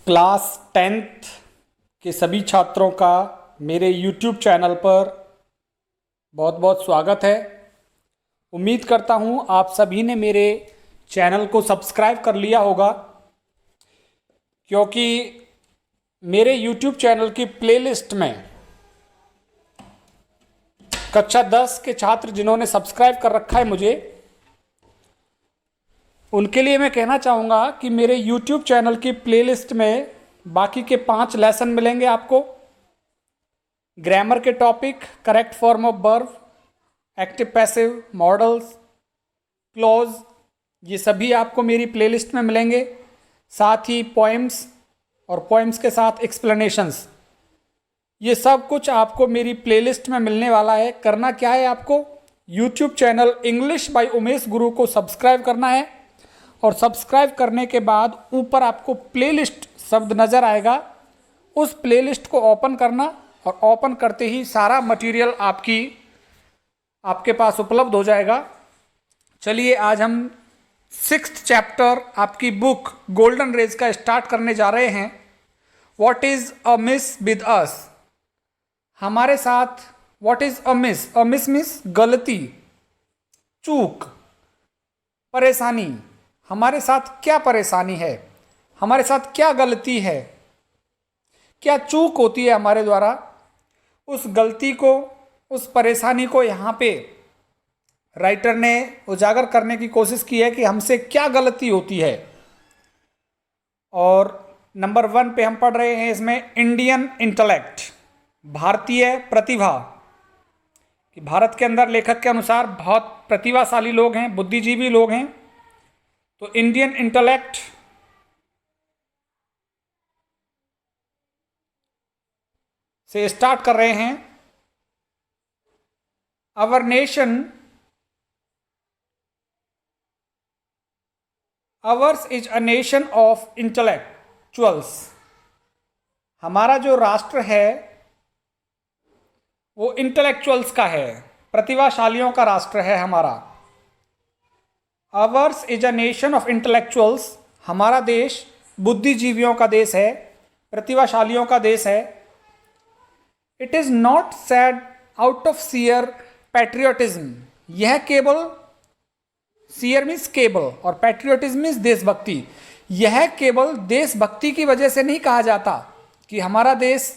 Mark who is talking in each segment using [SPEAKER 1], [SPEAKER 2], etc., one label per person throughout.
[SPEAKER 1] Class 10th के सभी छात्रों का मेरे YouTube चैनल पर बहुत बहुत स्वागत है। उम्मीद करता हूँ आप सभी ने मेरे चैनल को सब्सक्राइब कर लिया होगा, क्योंकि मेरे YouTube चैनल की प्लेलिस्ट में कक्षा 10 के छात्र जिन्होंने सब्सक्राइब कर रखा है मुझे, उनके लिए मैं कहना चाहूँगा कि मेरे YouTube चैनल की प्लेलिस्ट में बाकी के 5 लेसन मिलेंगे आपको। ग्रामर के topic, correct form of verb, active passive, models, clause, ये सभी आपको मेरी प्लेलिस्ट में मिलेंगे। साथ ही पोएम्स और पोएम्स के साथ एक्सप्लेनेशंस, ये सब कुछ आपको मेरी प्लेलिस्ट में मिलने वाला है। करना क्या है, आपको YouTube channel English by Umesh गुरु को सब्सक्राइब करना है और सब्सक्राइब करने के बाद ऊपर आपको प्लेलिस्ट शब्द नज़र आएगा। उस प्लेलिस्ट को ओपन करना और ओपन करते ही सारा मटेरियल आपके पास उपलब्ध हो जाएगा। चलिए आज हम 6th चैप्टर आपकी बुक गोल्डन रेज का स्टार्ट करने जा रहे हैं। What is a miss with us, हमारे साथ what is a miss, means गलती, चूक, परेशानी। हमारे साथ क्या परेशानी है, हमारे साथ क्या गलती है, क्या चूक होती है हमारे द्वारा। उस गलती को, उस परेशानी को यहाँ पे राइटर ने उजागर करने की कोशिश की है कि हमसे क्या गलती होती है। और नंबर 1 पे हम पढ़ रहे हैं इसमें इंडियन इंटेलेक्ट, भारतीय प्रतिभा, कि भारत के अंदर लेखक के अनुसार बहुत प्रतिभाशाली लोग हैं, बुद्धिजीवी लोग हैं। तो इंडियन इंटेलेक्ट से स्टार्ट कर रहे हैं। Our nation, ours is a nation of intellectuals, हमारा जो राष्ट्र है वो इंटेलेक्चुअल्स का है, प्रतिभाशालियों का राष्ट्र है हमारा। Ours is a nation of intellectuals, हमारा देश बुद्धिजीवियों का देश है, प्रतिभाशालियों का देश है। It is not said out of sheer patriotism, यह केवल, सियर मीन्स केवल और पैट्रियोटिज्म मीन्स देशभक्ति, यह केवल देशभक्ति की वजह से नहीं कहा जाता कि हमारा देश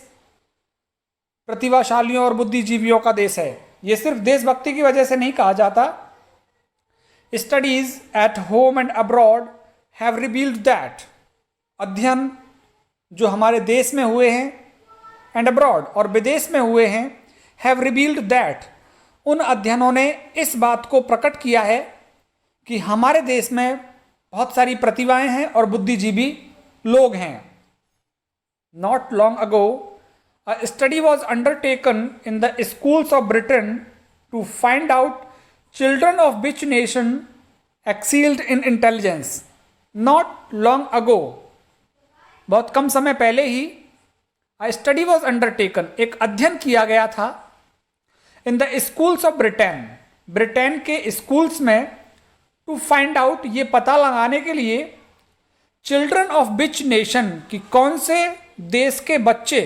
[SPEAKER 1] प्रतिभाशालियों और बुद्धिजीवियों का देश है। यह सिर्फ देशभक्ति की वजह से नहीं कहा जाता। Studies at home and abroad have revealed that, अध्ययन जो हमारे देश में हुए हैं एंड अब्रॉड और विदेश में हुए हैं, हैव रिवील्ड दैट, उन अध्ययनों ने इस बात को प्रकट किया है कि हमारे देश में बहुत सारी प्रतिभाएं हैं और बुद्धिजीवी लोग हैं। Not long ago a study was undertaken in the schools of Britain to find out children of which nation excelled in intelligence. Not long ago, बहुत कम समय पहले ही, अ स्टडी वॉज अंडरटेकन, एक अध्ययन किया गया था, in the schools of Britain, Britain के स्कूल्स में, टू फाइंड आउट, ये पता लगाने के लिए, चिल्ड्रन ऑफ विच नेशन, कि कौन से देश के बच्चे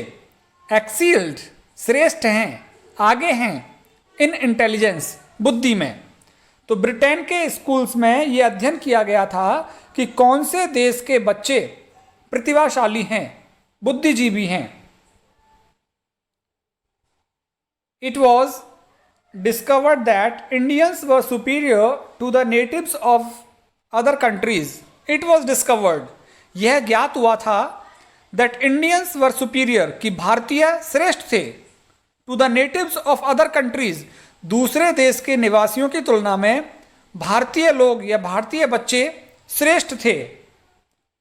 [SPEAKER 1] एक्सील्ड, श्रेष्ठ हैं, आगे हैं, इन इंटेलिजेंस, बुद्धि में। तो ब्रिटेन के स्कूल्स में यह अध्ययन किया गया था कि कौन से देश के बच्चे प्रतिभाशाली हैं, बुद्धिजीवी हैं। It was discovered that Indians were superior to the natives of other countries. It was discovered, यह ज्ञात हुआ था, दैट इंडियंस वर सुपीरियर, कि भारतीय श्रेष्ठ थे, to the natives of other countries, दूसरे देश के निवासियों की तुलना में भारतीय लोग या भारतीय बच्चे श्रेष्ठ थे।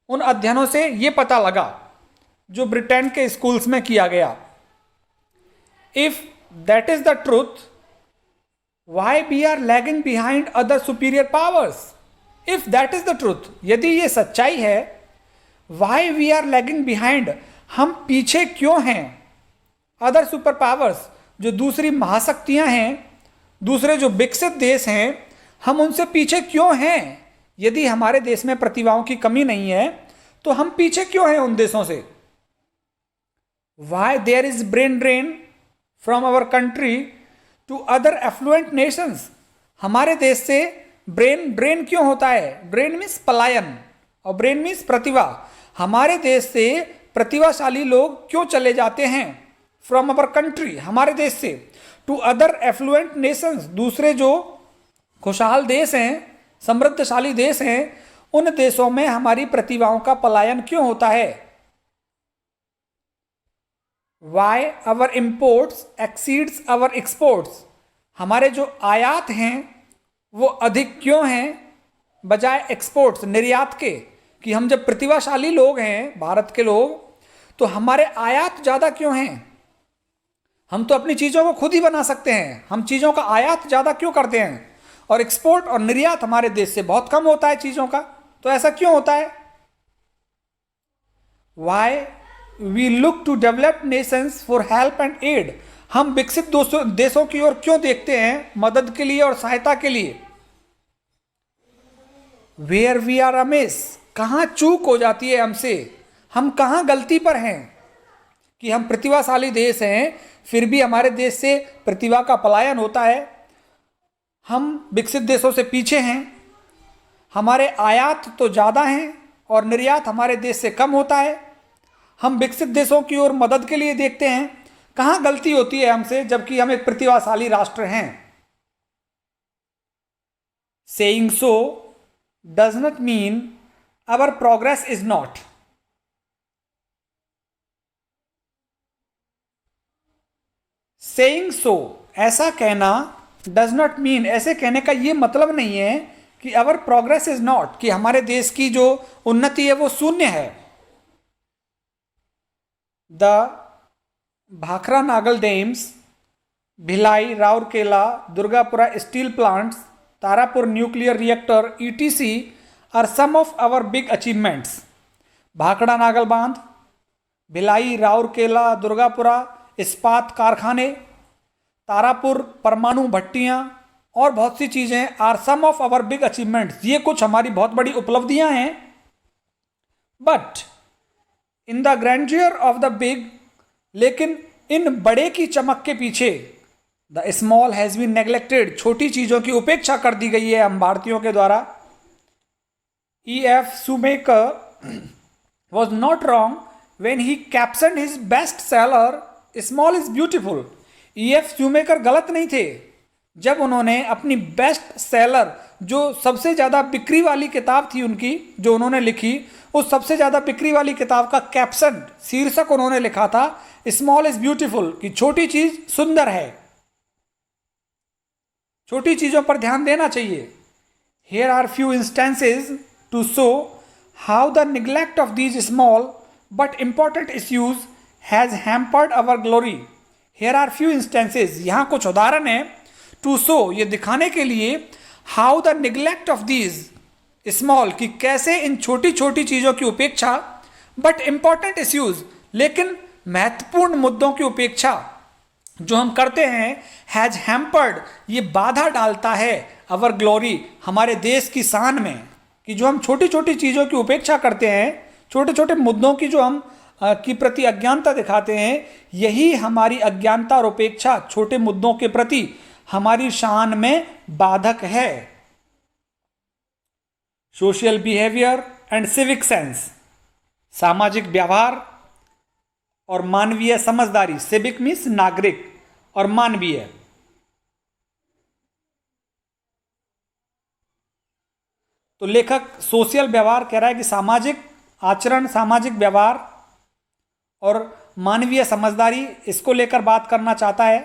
[SPEAKER 1] उन अध्ययनों से ये पता लगा जो ब्रिटेन के स्कूल्स में किया गया। If that is the truth, why we are lagging behind other superior powers. If that is the truth, यदि ये सच्चाई है, why we are lagging behind, हम पीछे क्यों हैं, अदर सुपर पावर्स, जो दूसरी महाशक्तियां हैं, दूसरे जो विकसित देश हैं, हम उनसे पीछे क्यों हैं। यदि हमारे देश में प्रतिभाओं की कमी नहीं है, तो हम पीछे क्यों हैं उन देशों से? Why there is brain drain from our country to other affluent nations? हमारे देश से ब्रेन ड्रेन क्यों होता है? ड्रेन मीन्स पलायन और ब्रेन मीन्स प्रतिभा। हमारे देश से प्रतिभाशाली लोग क्यों चले जाते हैं? फ्रॉम अवर कंट्री, हमारे देश से, टू अदर एफ्लुएंट नेशंस, दूसरे जो खुशहाल देश हैं, समृद्धशाली देश हैं, उन देशों में हमारी प्रतिभाओं का पलायन क्यों होता है? Why our imports exceeds our exports? हमारे जो आयात हैं वो अधिक क्यों हैं बजाय एक्सपोर्ट्स, निर्यात के? कि हम जब प्रतिभाशाली लोग हैं भारत के लोग, तो हमारे आयात ज़्यादा क्यों हैं? हम तो अपनी चीज़ों को खुद ही बना सकते हैं, हम चीज़ों का आयात ज़्यादा क्यों करते हैं? और एक्सपोर्ट और निर्यात हमारे देश से बहुत कम होता है चीज़ों का, तो ऐसा क्यों होता है? Why we look to developed nations for help and aid? हम विकसित देशों की ओर क्यों देखते हैं मदद के लिए और सहायता के लिए? Where we are amiss? कहाँ चूक हो जाती है हमसे, हम कहाँ गलती पर हैं कि हम प्रतिभाशाली देश हैं फिर भी हमारे देश से प्रतिभा का पलायन होता है? हम विकसित देशों से पीछे हैं, हमारे आयात तो ज़्यादा हैं और निर्यात हमारे देश से कम होता है। हम विकसित देशों की ओर मदद के लिए देखते हैं, कहाँ गलती होती है हमसे जबकि हम एक प्रतिभाशाली राष्ट्र हैं? Saying so does not mean our progress is not. Saying so, ऐसा कहना, डज नॉट मीन, ऐसे कहने का ये मतलब नहीं है कि आवर प्रोग्रेस इज नॉट, कि हमारे देश की जो उन्नति है वो शून्य है। The Bhakra Nangal dams, Bhilai, Rourkela, Durgapur steel plants, Tarapur nuclear reactor ETC are some of our big achievements. Bhakra Nangal बांध, भिलाई, राउरकेला, दुर्गापुरा इस्पात कारखाने, तारापुर परमाणु भट्टियाँ और बहुत सी चीज़ें, are some of our big achievements, ये कुछ हमारी बहुत बड़ी उपलब्धियां हैं। But in the grandeur of the big, लेकिन इन बड़े की चमक के पीछे, the small has been neglected, छोटी चीज़ों की उपेक्षा कर दी गई है हम भारतीयों के द्वारा। E.F. Shoemaker was not wrong when he captioned his best seller small is beautiful. E.F. Shoemaker गलत नहीं थे जब उन्होंने अपनी बेस्ट सेलर, जो सबसे ज़्यादा बिक्री वाली किताब थी उनकी जो उन्होंने लिखी, उस सबसे ज़्यादा बिक्री वाली किताब का कैप्शन, शीर्षक उन्होंने लिखा था स्मॉल इज ब्यूटीफुल, कि छोटी चीज़ सुंदर है, छोटी चीज़ों पर ध्यान देना चाहिए। Here are few instances to show how the neglect of these small but important issues has hampered our glory. Here are few instances, यहाँ कुछ उदाहरण है, to show, ये दिखाने के लिए, how the neglect of these small, कि कैसे इन छोटी छोटी चीज़ों की उपेक्षा, but important issues, लेकिन महत्वपूर्ण मुद्दों की उपेक्षा जो हम करते हैं, हैज हैम्पर्ड, ये बाधा डालता है अवर ग्लोरी, हमारे देश की शान में, कि जो हम छोटी छोटी चीज़ों की उपेक्षा करते हैं, छोटे छोटे मुद्दों की जो हम की प्रति अज्ञानता दिखाते हैं, यही हमारी अज्ञानता और उपेक्षा छोटे मुद्दों के प्रति हमारी शान में बाधक है। Social behaviour and civic sense, सामाजिक व्यवहार और मानवीय समझदारी, सिविक मीन्स नागरिक और मानवीय। तो लेखक सोशल व्यवहार कह रहा है कि सामाजिक आचरण, सामाजिक व्यवहार और मानवीय समझदारी, इसको लेकर बात करना चाहता है।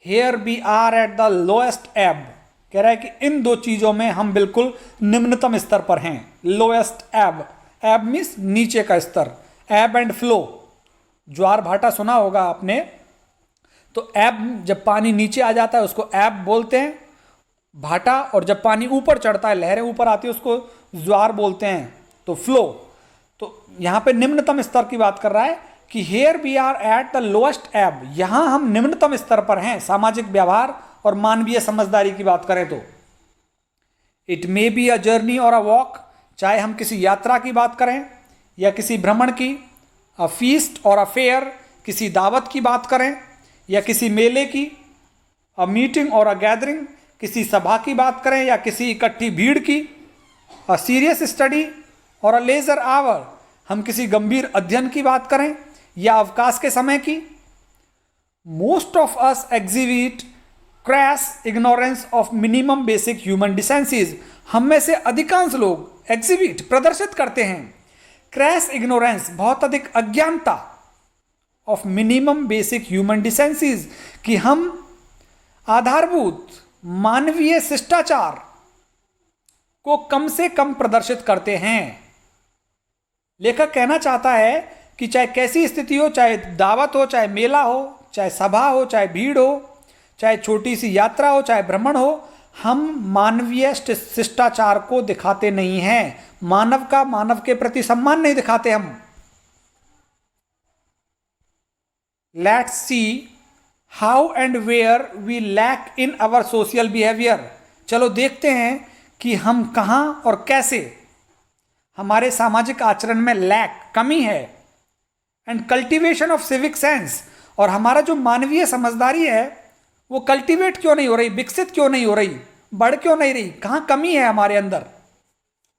[SPEAKER 1] Here we are at the lowest ebb, कह रहा है कि इन दो चीज़ों में हम बिल्कुल निम्नतम स्तर पर हैं। लोएस्ट एब, एब मीन्स नीचे का स्तर, एब एंड फ्लो, ज्वार भाटा सुना होगा आपने, तो एब जब पानी नीचे आ जाता है उसको एब बोलते हैं, भाटा, और जब पानी ऊपर चढ़ता है, लहरें ऊपर आती है, उसको ज्वार बोलते हैं, तो फ्लो। तो यहाँ पे निम्नतम स्तर की बात कर रहा है कि here we are at the lowest ebb, यहाँ हम निम्नतम स्तर पर हैं सामाजिक व्यवहार और मानवीय समझदारी की बात करें तो। It may be a journey और अ वॉक, चाहे हम किसी यात्रा की बात करें या किसी भ्रमण की, अ फीस्ट और अ फेयर, किसी दावत की बात करें या किसी मेले की, अ मीटिंग और अ गैदरिंग, किसी सभा की बात करें या किसी इकट्ठी भीड़ की, अ सीरियस स्टडी और अ लेजर आवर, हम किसी गंभीर अध्ययन की बात करें या अवकाश के समय की। Most of us exhibit crass ignorance of minimum basic human decencies, हम में से अधिकांश लोग एग्जिबिट प्रदर्शित करते हैं क्रैश इग्नोरेंस बहुत अधिक अज्ञानता ऑफ मिनिमम बेसिक ह्यूमन डिसेंसीज, कि हम आधारभूत मानवीय शिष्टाचार को कम से कम प्रदर्शित करते हैं। लेखक कहना चाहता है कि चाहे कैसी स्थिति हो, चाहे दावत हो, चाहे मेला हो, चाहे सभा हो, चाहे भीड़ हो, चाहे छोटी सी यात्रा हो, चाहे भ्रमण हो, हम मानवीय शिष्टाचार को दिखाते नहीं हैं, मानव के प्रति सम्मान नहीं दिखाते हम। Let's see how and where we lack in our social behaviour, चलो देखते हैं कि हम कहाँ और कैसे हमारे सामाजिक आचरण में लैक कमी है, and cultivation of civic sense, और हमारा जो मानवीय समझदारी है वो कल्टीवेट क्यों नहीं हो रही, विकसित क्यों नहीं हो रही, बढ़ क्यों नहीं रही, कहाँ कमी है हमारे अंदर।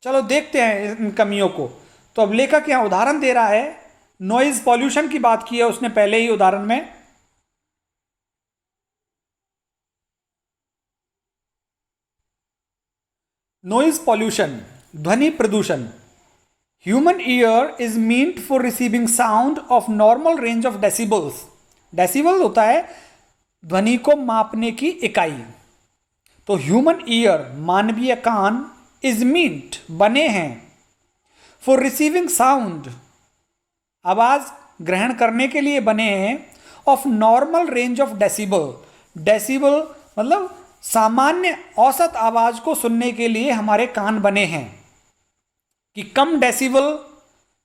[SPEAKER 1] चलो देखते हैं इन कमियों को। तो अब लेखक यहाँ उदाहरण दे रहा है, नॉइज पॉल्यूशन की बात की है उसने पहले ही उदाहरण में। नॉइज पॉल्यूशन, ध्वनि प्रदूषण। Human ear is meant for receiving sound of normal range of decibels. Decibel होता है ध्वनि को मापने की इकाई। तो ह्यूमन ईयर, मानवीय कान, इज मींट, बने हैं, फॉर रिसीविंग साउंड, आवाज ग्रहण करने के लिए बने हैं, of normal range of decibel. Decibel मतलब सामान्य औसत आवाज को सुनने के लिए हमारे कान बने हैं, कि कम डेसिबल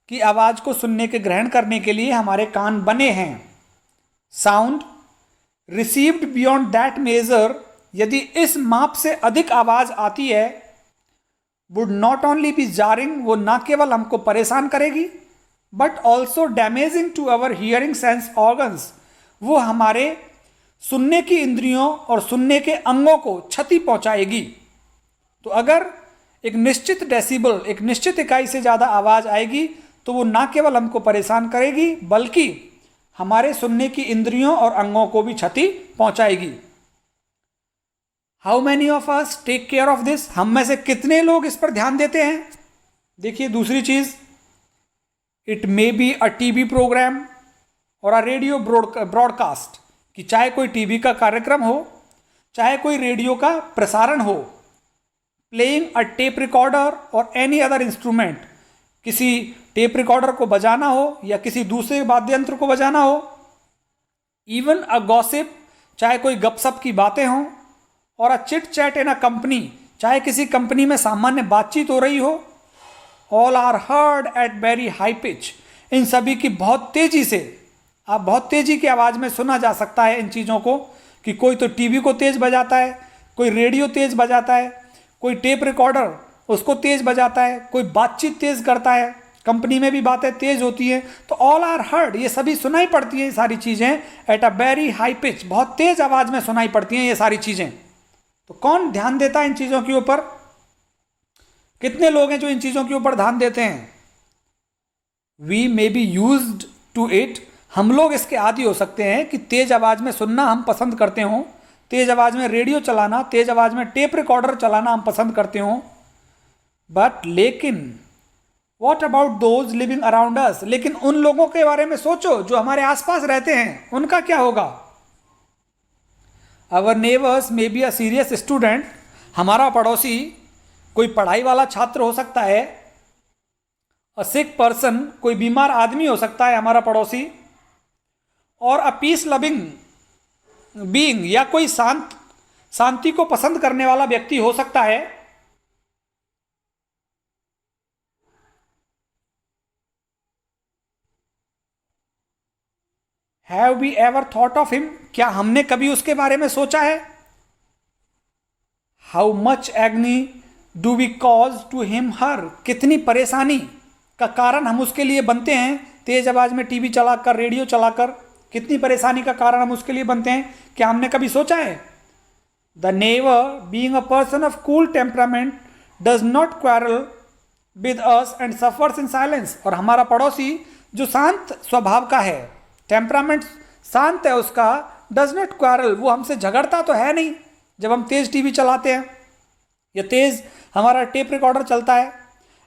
[SPEAKER 1] की आवाज को सुनने के ग्रहण करने के लिए हमारे कान बने हैं। Sound received beyond that measure, यदि इस माप से अधिक आवाज आती है, would not only be jarring, वो ना केवल हमको परेशान करेगी, but also damaging to our hearing sense organs, वो हमारे सुनने की इंद्रियों और सुनने के अंगों को क्षति पहुंचाएगी। तो अगर एक निश्चित डेसिबल, एक निश्चित इकाई से ज़्यादा आवाज़ आएगी तो वो ना केवल हमको परेशान करेगी बल्कि हमारे सुनने की इंद्रियों और अंगों को भी क्षति पहुंचाएगी। How many of us take care of this, हम में से कितने लोग इस पर ध्यान देते हैं। देखिए दूसरी चीज, it may be a TV programme और अ रेडियो ब्रॉडकास्ट, कि चाहे कोई टीवी का कार्यक्रम हो, चाहे कोई रेडियो का प्रसारण हो, प्लेइंग अ टेप रिकॉर्डर और एनी अदर इंस्ट्रूमेंट, किसी टेप रिकॉर्डर को बजाना हो या किसी दूसरे वाद्य यंत्र को बजाना हो, इवन अ गॉसिप, चाहे कोई गपसप की बातें हों, और a chit chat in a company, चाहे किसी कंपनी में सामान्य बातचीत हो रही हो, all are heard at very high pitch, इन सभी की बहुत तेजी से, आप बहुत तेजी की आवाज़ में सुना जा सकता है इन चीज़ों को, कि कोई तो टीवी को तेज बजाता है, कोई रेडियो तेज बजाता है, कोई टेप रिकॉर्डर उसको तेज बजाता है, कोई बातचीत तेज करता है, कंपनी में भी बातें तेज होती हैं, तो ऑल आर हर्ड, ये सभी सुनाई पड़ती हैं, ये सारी चीज़ें at a very high pitch, बहुत तेज आवाज़ में सुनाई पड़ती हैं ये सारी चीज़ें। तो कौन ध्यान देता है इन चीज़ों के ऊपर, कितने लोग हैं जो इन चीज़ों के ऊपर ध्यान देते हैं। We may be used to it, हम लोग इसके आदी हो सकते हैं कि तेज आवाज़ में सुनना हम पसंद करते हों, तेज आवाज़ में रेडियो चलाना, तेज आवाज़ में टेप रिकॉर्डर चलाना हम पसंद करते हों, बट लेकिन what about those living around us, लेकिन उन लोगों के बारे में सोचो जो हमारे आसपास रहते हैं, उनका क्या होगा। अवर neighbours may be a serious student, हमारा पड़ोसी कोई पढ़ाई वाला छात्र हो सकता है, अ सिक पर्सन, कोई बीमार आदमी हो सकता है हमारा पड़ोसी, और अ पीस लविंग बीइंग, या कोई शांति को पसंद करने वाला व्यक्ति हो सकता है। Have we ever thought of him, क्या हमने कभी उसके बारे में सोचा है। How much agony do we cause to him her, कितनी परेशानी का कारण हम उसके लिए बनते हैं, तेज आवाज में टीवी चलाकर, रेडियो चलाकर, कितनी परेशानी का कारण हम उसके लिए बनते हैं, क्या हमने कभी सोचा है? The never being a person of cool temperament does not quarrel with us and suffers in silence, और हमारा पड़ोसी जो शांत स्वभाव का है, टेम्परामेंट शांत है उसका, डज नॉट क्वारल, वो हमसे झगड़ता तो है नहीं जब हम तेज टीवी चलाते हैं या तेज हमारा टेप रिकॉर्डर चलता है,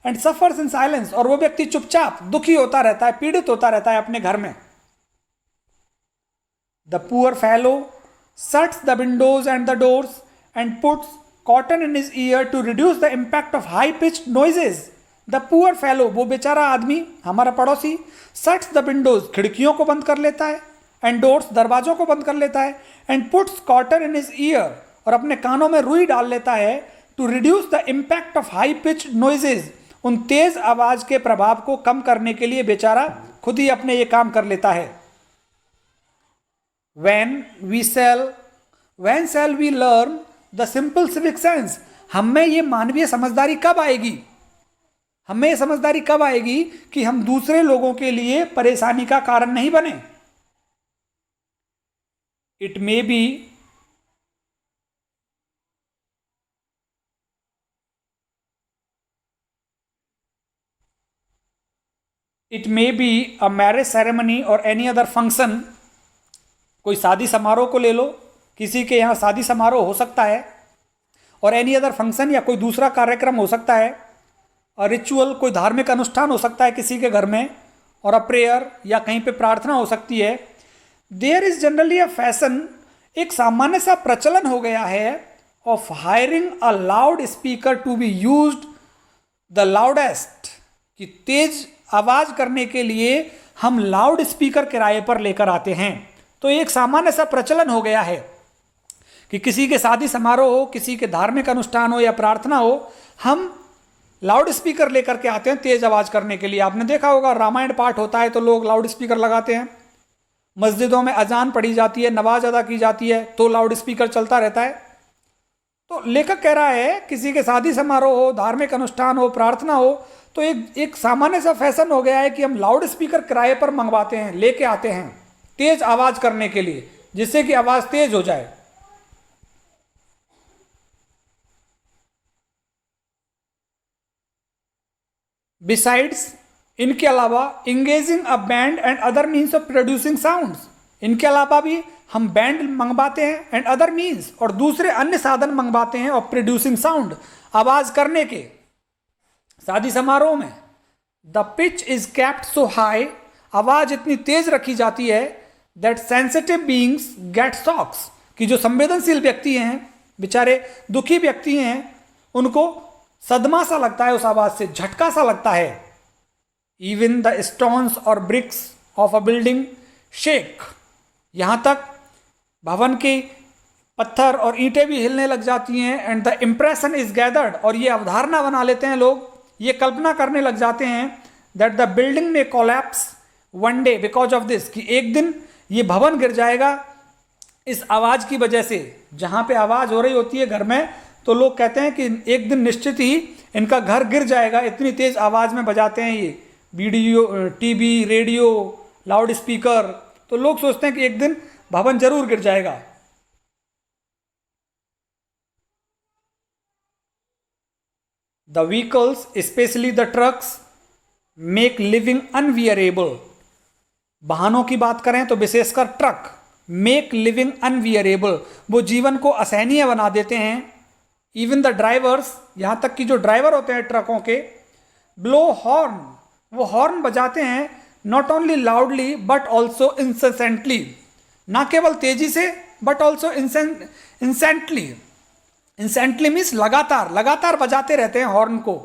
[SPEAKER 1] एंड सफर्स इन साइलेंस, और वो व्यक्ति चुपचाप दुखी होता रहता है, पीड़ित होता रहता है अपने घर में। The poor fellow shuts the windows and the doors and puts cotton in his ear to reduce the impact of high pitched noises. The poor fellow, वो बेचारा आदमी, हमारा पड़ोसी, shuts the windows, खिड़कियों को बंद कर लेता है, and doors, दरवाजों को बंद कर लेता है, and puts cotton in his ear, और अपने कानों में रुई डाल लेता है, to reduce the impact of high pitched noises, उन तेज आवाज के प्रभाव को कम करने के लिए बेचारा खुद ही अपने ये काम कर लेता है। When shall we learn the simple civic sense, हमें ये मानवीय समझदारी कब आएगी, हमें ये समझदारी कब आएगी कि हम दूसरे लोगों के लिए परेशानी का कारण नहीं बने। It may be a marriage ceremony or any other function, कोई शादी समारोह को ले लो, किसी के यहाँ शादी समारोह हो सकता है, और एनी अदर फंक्शन, या कोई दूसरा कार्यक्रम हो सकता है, और रिचुअल, कोई धार्मिक अनुष्ठान हो सकता है किसी के घर में, और अ प्रेयर, या कहीं पे प्रार्थना हो सकती है। There is generally a fashion, एक सामान्य सा प्रचलन हो गया है, of hiring a loudspeaker to be used the loudest, कि तेज आवाज करने के लिए हम लाउड स्पीकर किराए पर लेकर आते हैं। तो एक सामान्य सा प्रचलन हो गया है कि किसी के शादी समारोह हो, किसी के धार्मिक अनुष्ठान हो या प्रार्थना हो, हम लाउड स्पीकर लेकर के आते हैं तेज आवाज करने के लिए। आपने देखा होगा, रामायण पाठ होता है तो लोग लाउड स्पीकर लगाते हैं, मस्जिदों में अजान पढ़ी जाती है, नमाज अदा की जाती है तो लाउड स्पीकर चलता रहता है। तो लेखक कह रहा है किसी के शादी समारोह हो, धार्मिक अनुष्ठान हो, प्रार्थना हो, तो एक सामान्य सा फैशन हो गया है कि हम लाउड स्पीकर किराए पर मंगवाते हैं, लेके आते हैं तेज आवाज करने के लिए, जिससे कि आवाज तेज हो जाए। बिसाइड्स, इनके अलावा engaging a band and other means of producing sounds, इनके अलावा भी हम बैंड मंगवाते हैं, एंड अदर मीन्स, और दूसरे अन्य साधन मंगवाते हैं, ऑफ प्रोड्यूसिंग साउंड, आवाज करने के। शादी समारोह में the pitch is kept so high, आवाज इतनी तेज रखी जाती है, that sensitive beings get shocks, कि जो संवेदनशील व्यक्ति हैं, बेचारे दुखी व्यक्ति हैं, उनको सदमा सा लगता है, उस आवाज से झटका सा लगता है। इवन द स्टोन्स और bricks of a building shake, यहां तक भवन के पत्थर और ईंटें भी हिलने लग जाती हैं। And the impression is gathered, और ये अवधारणा बना लेते हैं लोग, ये कल्पना करने लग जाते हैं, दैट द बिल्डिंग में collapse one day because of this, कि एक दिन ये भवन गिर जाएगा इस आवाज की वजह से। जहां पे आवाज हो रही होती है घर में, तो लोग कहते हैं कि एक दिन निश्चित ही इनका घर गिर जाएगा, इतनी तेज आवाज में बजाते हैं ये video, TV, radio, loud speaker. तो लोग सोचते हैं कि एक दिन भवन जरूर गिर जाएगा। The vehicles, specially the trucks, make living unbearable, वाहनों की बात करें तो विशेषकर ट्रक, मेक लिविंग अनवियरेबल, वो जीवन को असहनीय बना देते हैं। इवन द ड्राइवर्स, यहाँ तक कि जो ड्राइवर होते हैं ट्रकों के, ब्लो हॉर्न, वो हॉर्न बजाते हैं, not only loudly but also incessantly, ना केवल तेजी से but also incessantly. Incessantly means लगातार लगातार बजाते रहते हैं हॉर्न को,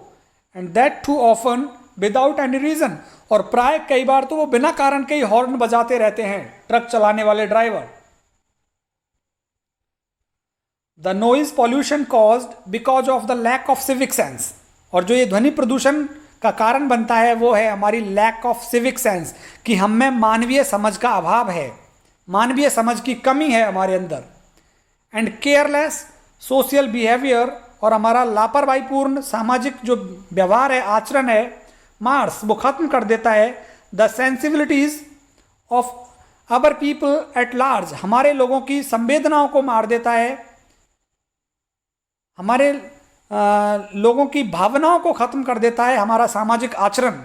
[SPEAKER 1] and that too often without any reason, और प्राय कई बार तो वो बिना कारण के ही हॉर्न बजाते रहते हैं ट्रक चलाने वाले driver. The noise pollution caused because of the lack of civic sense, और जो ये ध्वनि प्रदूषण का कारण बनता है वो है हमारी लैक ऑफ सिविक सेंस, कि हम में मानवीय समझ का अभाव है, मानवीय समझ की कमी है हमारे अंदर। एंड केयरलेस सोशल बिहेवियर और हमारा लापरवाहीपूर्ण सामाजिक जो व्यवहार है, आचरण है, मार्स, वो खत्म कर देता है। The sensibilities of our people at large, हमारे लोगों की संवेदनाओं को मार देता है, हमारे लोगों की भावनाओं को खत्म कर देता है हमारा सामाजिक आचरण।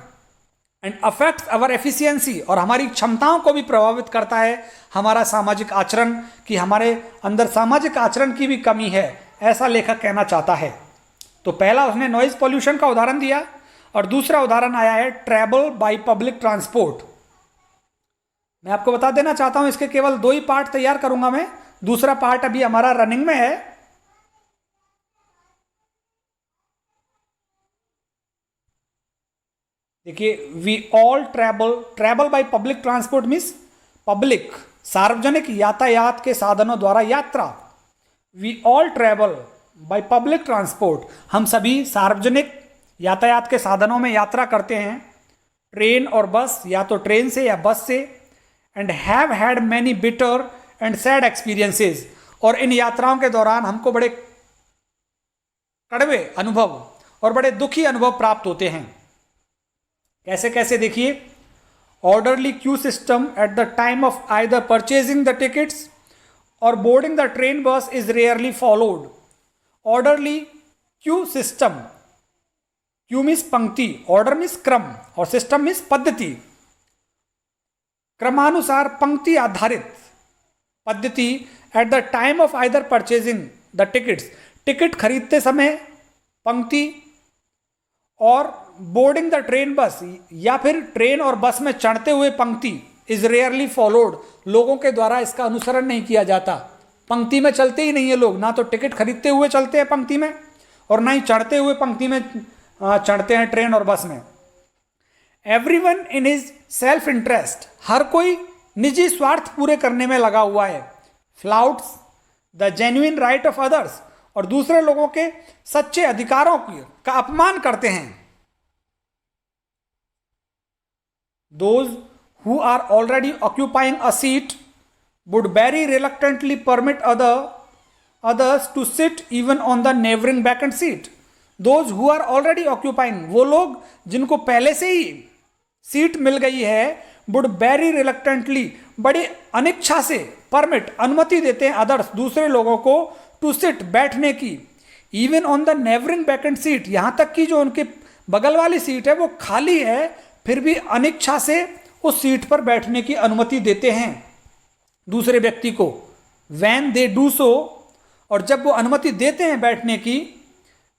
[SPEAKER 1] एंड अफेक्ट्स अवर एफिशिएंसी, और हमारी क्षमताओं को भी प्रभावित करता है हमारा सामाजिक आचरण, कि हमारे अंदर सामाजिक आचरण की भी कमी है, ऐसा लेखक कहना चाहता है। तो पहला उसने नॉइज पॉल्यूशन का उदाहरण दिया, और दूसरा उदाहरण आया है ट्रैवल बाय पब्लिक ट्रांसपोर्ट। मैं आपको बता देना चाहता हूं, इसके केवल 2 ही पार्ट तैयार करूंगा मैं, दूसरा पार्ट अभी हमारा रनिंग में है। देखिए, we all travel by public transport means public, सार्वजनिक यातायात के साधनों द्वारा यात्रा। We all travel by public transport, हम सभी सार्वजनिक यातायात के साधनों में यात्रा करते हैं, ट्रेन और बस, या तो ट्रेन से या बस से। And have had many bitter and sad experiences, और इन यात्राओं के दौरान हमको बड़े कड़वे अनुभव और बड़े दुखी अनुभव प्राप्त होते हैं। कैसे कैसे, देखिए, orderly queue system at the time of either purchasing the tickets or boarding the train bus is rarely followed. Orderly queue system, queue means पंक्ति, ऑर्डर मीन्स क्रम, और सिस्टम मीन्स पद्धति। क्रमानुसार पंक्ति आधारित पद्धति at the time of either purchasing the tickets, ticket खरीदते समय पंक्ति, और बोर्डिंग द ट्रेन बस, या फिर ट्रेन और बस में चढ़ते हुए पंक्ति, इज रेयरली फॉलोड, लोगों के द्वारा इसका अनुसरण नहीं किया जाता। पंक्ति में चलते ही नहीं है लोग, ना तो टिकट खरीदते हुए चलते हैं पंक्ति में, और ना ही चढ़ते हुए पंक्ति में चढ़ते हैं ट्रेन और बस में। Everyone in his self interest, हर कोई निजी स्वार्थ पूरे करने में लगा हुआ है। Flouts the genuine right of others, और दूसरे लोगों के सच्चे अधिकारों का अपमान करते हैं। Those who are already occupying a seat would very reluctantly permit others to sit even on the neighboring vacant seat. Those who are already occupying, वो लोग जिनको पहले से ही सीट मिल गई है, would very reluctantly, बड़ी अनिच्छा से, परमिट, अनुमति देते हैं अदर्स, दूसरे लोगों को, टू सिट, बैठने की, even on the neighbouring vacant seat, यहां तक कि जो उनके बगल वाली सीट है वो खाली है, फिर भी अनिच्छा से उस सीट पर बैठने की अनुमति देते हैं दूसरे व्यक्ति को। वैन दे डू सो, और जब वो अनुमति देते हैं बैठने की,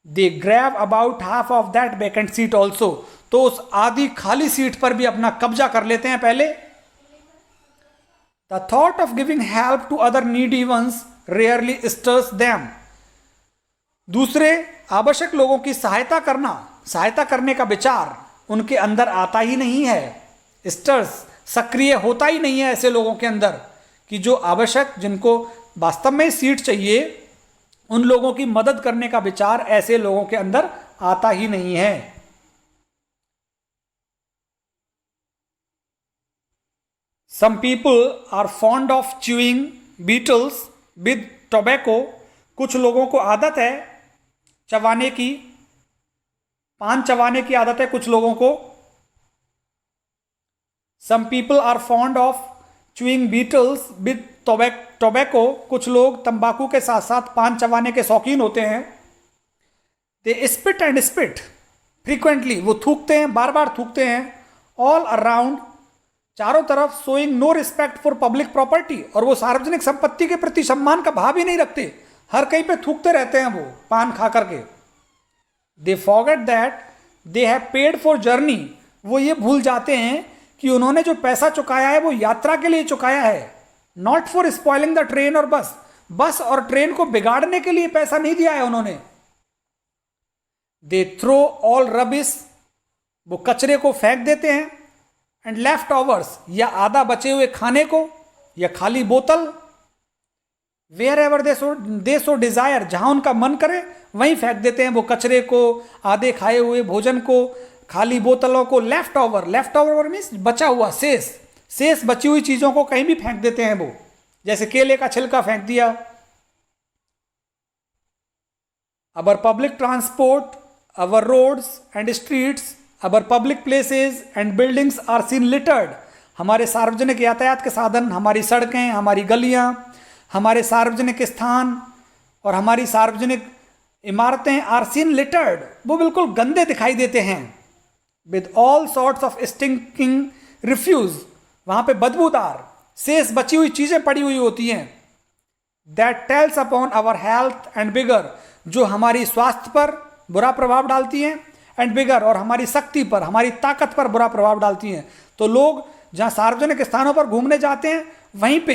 [SPEAKER 1] they grab about half of that vacant seat also, तो उस आधी खाली सीट पर भी अपना कब्जा कर लेते हैं पहले। The thought of giving help to other needy ones rarely stirs them, दूसरे आवश्यक लोगों की सहायता करने का विचार उनके अंदर आता ही नहीं है। स्टर्स, सक्रिय होता ही नहीं है ऐसे लोगों के अंदर, कि जो आवश्यक, जिनको वास्तव में सीट चाहिए, उन लोगों की मदद करने का विचार ऐसे लोगों के अंदर आता ही नहीं है। Some people are fond of chewing betels with tobacco, कुछ लोगों को आदत है चबाने की, पान चबाने की आदत है कुछ लोगों को। Some people are fond of chewing betels with tobacco, कुछ लोग तंबाकू के साथ साथ पान चबाने के शौकीन होते हैं। दे स्पिट एंड स्पिट फ्रीक्वेंटली, वो थूकते हैं, बार बार थूकते हैं। ऑल अराउंड, चारों तरफ। Showing no respect for public property, और वो सार्वजनिक संपत्ति के प्रति सम्मान का भाव ही नहीं रखते, हर कहीं पे थूकते रहते हैं वो पान खा करके। They forget that they have paid for journey, वो ये भूल जाते हैं कि उन्होंने जो पैसा चुकाया है वो यात्रा के लिए चुकाया है, not for spoiling the train और बस और ट्रेन को बिगाड़ने के लिए पैसा नहीं दिया है उन्होंने। दे थ्रो ऑल रबिश, वो कचरे को फेंक देते हैं। एंड लेफ्ट ओवर्स, या आधा बचे हुए खाने को या खाली बोतल। Wherever they so desire, जहां उनका मन करे वहीं फेंक देते हैं वो कचरे को, आधे खाए हुए भोजन को, खाली बोतलों को। लेफ्ट ओवर मीन्स बचा हुआ, शेष बची हुई चीजों को कहीं भी फेंक देते हैं वो, जैसे केले का छिलका फेंक दिया, our public transport, our roads and streets, our public places and buildings are seen littered. हमारे सार्वजनिक यातायात के साधन, हमारी सड़कें, हमारी गलियां, हमारे सार्वजनिक स्थान और हमारी सार्वजनिक इमारतें आर सीन लिटर्ड, वो बिल्कुल गंदे दिखाई देते हैं. With all sorts of stinking refuse, वहां पे बदबूदार शेष बची हुई चीजें पड़ी हुई होती हैं. That tells upon our health and bigger, जो हमारी स्वास्थ्य पर बुरा प्रभाव डालती हैं, एंड बिगर, और हमारी शक्ति पर, हमारी ताकत पर बुरा प्रभाव डालती हैं. तो लोग जहां सार्वजनिक स्थानों पर घूमने जाते हैं वहीं पे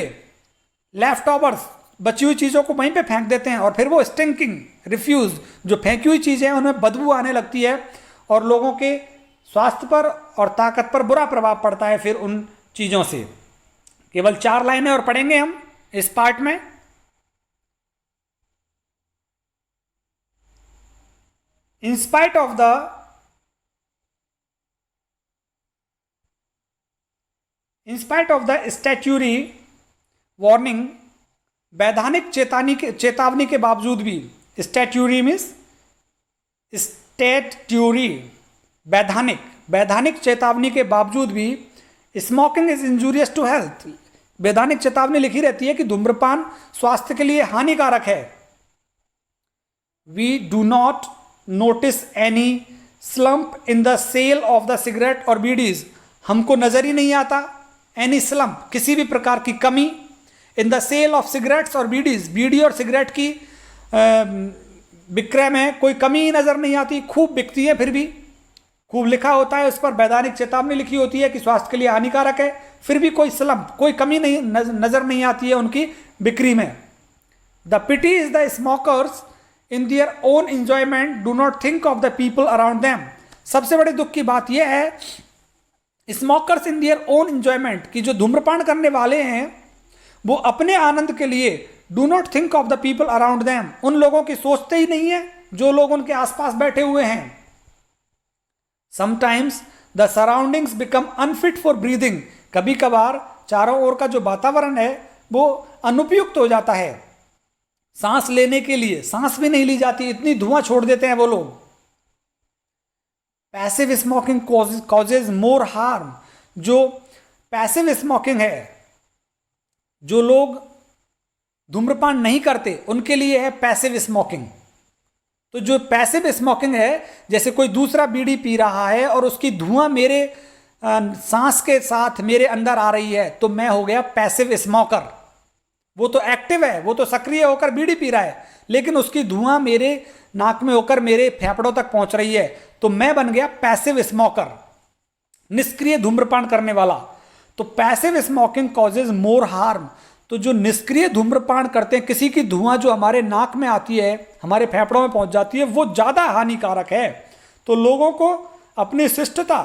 [SPEAKER 1] लेफ्ट ओवर्स, बची हुई चीज़ों को वहीं पे फेंक देते हैं और फिर वो स्टिंकिंग रिफ्यूज, जो फेंकी हुई चीज़ें हैं उनमें बदबू आने लगती है और लोगों के स्वास्थ्य पर और ताकत पर बुरा प्रभाव पड़ता है फिर उन चीज़ों से. केवल 4 लाइनें और पढ़ेंगे हम इस पार्ट में. In spite of the statutory warning, वैधानिक चेतावनी के बावजूद भी, स्टैट्यूरी मीन्स स्टैट्यूरी, वैधानिक चेतावनी के बावजूद भी smoking is injurious to health, वैधानिक चेतावनी लिखी रहती है कि धूम्रपान स्वास्थ्य के लिए हानिकारक है. We do not notice any slump in the sale of the cigarette और बीडीज, हमको नजर ही नहीं आता एनी स्लम्प, किसी भी प्रकार की कमी, in the sale of cigarettes और बीडीज, बीड़ी और सिगरेट की विक्रय में कोई कमी ही नजर नहीं आती. खूब बिकती है, फिर भी खूब लिखा होता है, उस पर वैधानिक चेतावनी लिखी होती है कि स्वास्थ्य के लिए हानिकारक है, फिर भी कोई स्लम्प, कोई कमी नहीं नजर नहीं आती है उनकी बिक्री में. The pity is the smokers in their own enjoyment do not think of the people around them. सबसे बड़े दुख की बात यह है, smokers in their own enjoyment, कि जो धूम्रपान करने वाले हैं वो अपने आनंद के लिए do not think of the people around them, उन लोगों की सोचते ही नहीं है जो लोग उनके आसपास बैठे हुए हैं. Sometimes the surroundings become unfit for breathing, कभी कभार चारों ओर का जो वातावरण है वो अनुपयुक्त हो जाता है सांस लेने के लिए, सांस भी नहीं ली जाती, इतनी धुआं छोड़ देते हैं वो लोग. पैसिव स्मोकिंग कॉजेज मोर हार्म, जो पैसिव स्मोकिंग है, जो लोग धूम्रपान नहीं करते उनके लिए है पैसिव स्मोकिंग. तो जो पैसिव स्मोकिंग है, जैसे कोई दूसरा बीड़ी पी रहा है और उसकी धुआं मेरे सांस के साथ मेरे अंदर आ रही है, तो मैं हो गया पैसिव स्मोकर. वो तो एक्टिव है, वो तो सक्रिय होकर बीड़ी पी रहा है, लेकिन उसकी धुआं मेरे नाक में होकर मेरे फेफड़ों तक पहुंच रही है, तो मैं बन गया पैसिव स्मोकर, निष्क्रिय धूम्रपान करने वाला. तो पैसिव स्मोकिंग कॉजेज मोर हार्म, तो जो निष्क्रिय धूम्रपान करते हैं, किसी की धुआं जो हमारे नाक में आती है, हमारे फेफड़ों में पहुंच जाती है, वो ज़्यादा हानिकारक है. तो लोगों को अपनी शिष्टता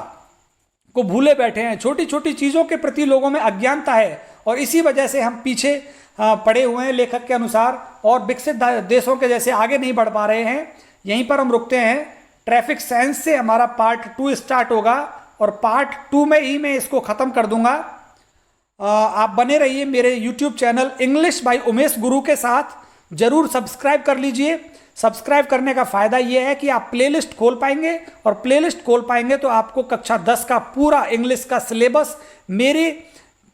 [SPEAKER 1] को भूले बैठे हैं, छोटी छोटी चीज़ों के प्रति लोगों में अज्ञानता है और इसी वजह से हम पीछे पड़े हुए हैं लेखक के अनुसार और विकसित देशों के जैसे आगे नहीं बढ़ पा रहे हैं. यहीं पर हम रुकते हैं. ट्रैफिक साइंस से हमारा पार्ट 2 स्टार्ट होगा और पार्ट 2 में ही मैं इसको ख़त्म कर दूंगा. आप बने रहिए मेरे YouTube channel English by Umesh गुरु के साथ. ज़रूर सब्सक्राइब कर लीजिए. सब्सक्राइब करने का फ़ायदा यह है कि आप प्लेलिस्ट खोल पाएंगे और प्लेलिस्ट खोल पाएंगे तो आपको कक्षा 10 का पूरा इंग्लिश का सिलेबस मेरे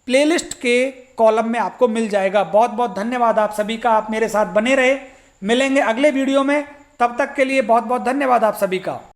[SPEAKER 1] प्लेलिस्ट के कॉलम में आपको मिल जाएगा. बहुत बहुत धन्यवाद आप सभी का, आप मेरे साथ बने रहे. मिलेंगे अगले वीडियो में, तब तक के लिए बहुत बहुत धन्यवाद आप सभी का.